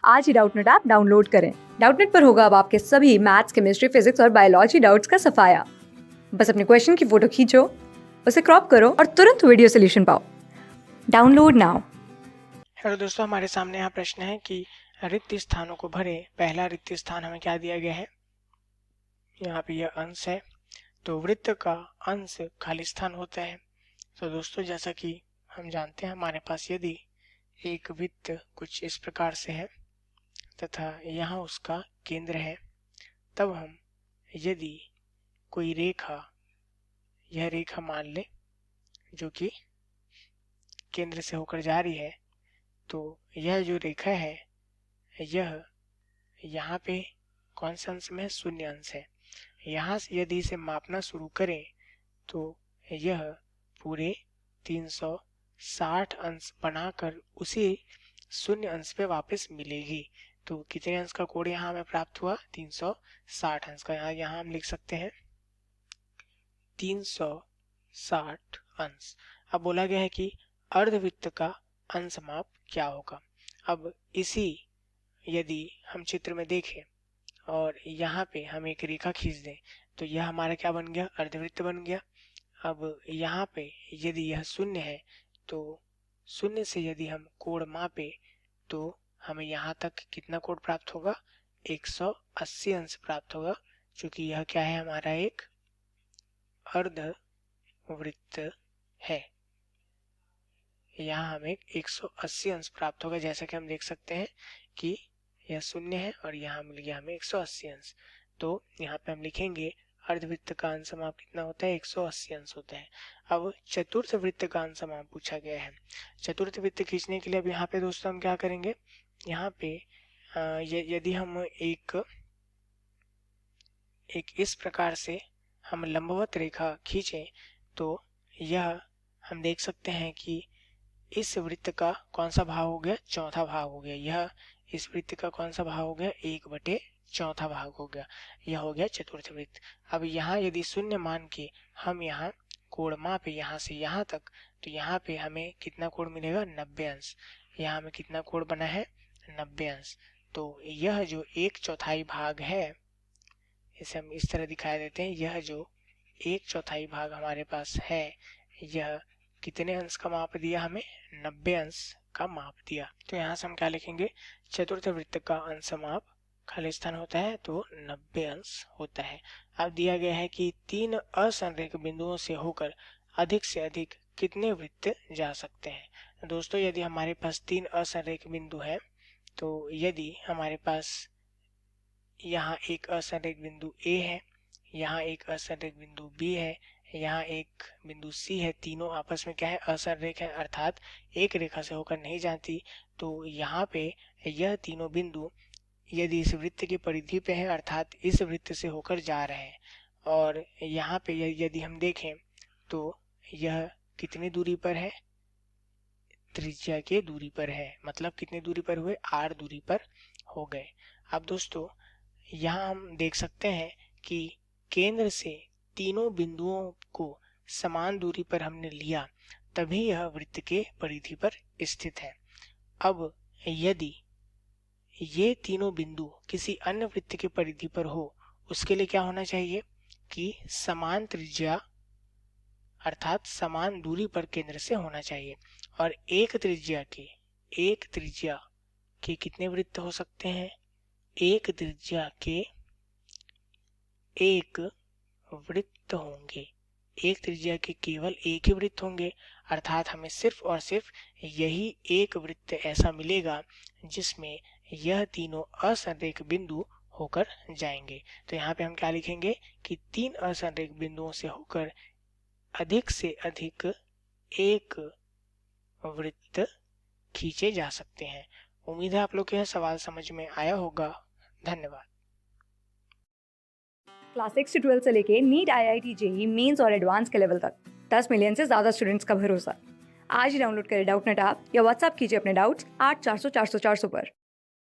आज ही Doubtnut app download करें। Doubtnut पर होगा अब आपके सभी मैथ्स, केमिस्ट्री, फिजिक्स और बायोलॉजी डाउट्स का सफाया। बस अपने क्वेश्चन की फोटो खींचो, उसे क्रॉप करो और तुरंत वीडियो सोल्यूशन पाओ। Download now. हेलो दोस्तों, हमारे सामने यहाँ प्रश्न है कि रिक्त स्थानों को भरे। पहला रिक्त स्थान हमें क्या दिया गया है, यहाँ पे यह अंश है। तो वृत्त का अंश खाली स्थान होता है। तो दोस्तों, जैसा कि हम जानते हैं, हमारे पास यदि एक वृत्त कुछ इस प्रकार से है तथा यहाँ उसका केंद्र है, तब हम यदि कोई रेखा, यह रेखा मान ले जो कि केंद्र से होकर जा रही है, तो यह जो रेखा है यह यहाँ पे कौन से अंश में है, शून्य अंश है। यहाँ से यदि इसे मापना शुरू करें तो यह पूरे 360 अंश बनाकर उसी शून्य अंश पे वापस मिलेगी। तो कितने अंश का कोण यहाँ हमें प्राप्त हुआ, 360 अंश का। यहाँ हम लिख सकते हैं 360 अंश। अब बोला गया है कि अर्धवृत्त का अंश माप क्या होगा। अब इसी यदि हम चित्र में देखें और यहाँ पे हम एक रेखा खींच दें तो यह हमारा क्या बन गया, अर्धवृत्त बन गया। अब यहाँ पे यदि यह शून्य है तो शून्य से यदि हम कोण मापे तो हमें यहाँ तक कितना कोण प्राप्त होगा, 180 अंश प्राप्त होगा, क्योंकि यह क्या है, हमारा एक अर्धवृत्त है। यहाँ हमें 180 अंश प्राप्त होगा। जैसा कि हम देख सकते हैं कि यह शून्य है और यहाँ मिल गया हमें 180 अंश। तो यहाँ पे हम लिखेंगे अर्धवृत्त का अंश माप कितना होता है, 180 अंश होता है। अब चतुर्थ वृत्त का अंश माप पूछा गया है। चतुर्थ वृत्त खींचने के लिए अब यहाँ पे दोस्तों हम क्या करेंगे, यहाँ पे यदि हम एक इस प्रकार से हम लंबवत रेखा खींचें तो यह हम देख सकते हैं कि इस वृत्त का कौन सा भाग हो गया, चौथा भाग हो गया। यह इस वृत्त का कौन सा भाग हो गया, 1/4 भाग हो गया। यह हो गया चतुर्थ वृत्त। अब यहाँ यदि शून्य मान के हम यहाँ कोण मापे यहाँ से यहाँ तक, तो यहाँ पे हमें कितना कोण मिलेगा, 90 अंश। यहाँ हमें कितना कोण बना है, 90 अंश। तो यह जो 1/4 भाग है, इसे हम इस तरह दिखाई देते हैं, यह जो 1/4 भाग हमारे पास है, यह कितने अंश का माप दिया हमें, 90 अंश का माप दिया। तो यहाँ से हम क्या लिखेंगे, चतुर्थ वृत्त का अंश माप खाली स्थान होता है तो 90 अंश होता है। अब दिया गया है कि 3 असंरेख बिंदुओं से होकर अधिक से अधिक कितने वृत्त जा सकते हैं। दोस्तों, यदि हमारे पास 3 असंरेख बिंदु है तो यदि हमारे पास यहाँ एक असंरेख बिंदु ए है, यहाँ एक असंरेख बिंदु बी है, यहाँ एक बिंदु सी है, तीनों आपस में क्या है, असंरेख है, अर्थात एक रेखा से होकर नहीं जाती। तो यहाँ पे यह तीनों बिंदु यदि इस वृत्त की परिधि पे है, अर्थात इस वृत्त से होकर जा रहे हैं, और यहाँ पे यदि हम देखें तो यह कितनी दूरी पर है, त्रिज्या के दूरी पर है। मतलब कितनी दूरी पर हुए, r दूरी पर हो गए। अब दोस्तों, यहाँ हम देख सकते हैं कि केंद्र से तीनों बिंदुओं को समान दूरी पर हमने लिया, तभी यह वृत्त के परिधि पर स्थित है। अब यदि ये तीनों बिंदु किसी अन्य वृत्त के परिधि पर हो, उसके लिए क्या होना चाहिए कि समान त्रिज्या अर्थात समान दूरी पर केंद्र से होना चाहिए। और एक त्रिज्या के कितने वृत्त हो सकते हैं, एक त्रिज्या के एक वृत्त होंगे, एक त्रिज्या के केवल एक ही वृत्त होंगे, अर्थात हमें सिर्फ और सिर्फ यही एक वृत्त ऐसा मिलेगा जिसमें यह तीनों असंरेख बिंदु होकर जाएंगे। तो यहाँ पे हम क्या लिखेंगे कि 3 असंरेख बिंदुओं से होकर अधिक से अधिक एक वृत्त खींचे जा सकते हैं। उम्मीद है आप लोग को यह सवाल समझ में आया होगा। धन्यवाद। क्लास 6 से 12 से लेके नीट, IIT, JEE मेंस और एडवांस के लेवल तक 10 मिलियन से ज्यादा स्टूडेंट्स का भरोसा। आज ही डाउनलोड करें डाउटनेट ऐप या व्हाट्सएप कीजिए अपने डाउट्स 8400 400 400 पर।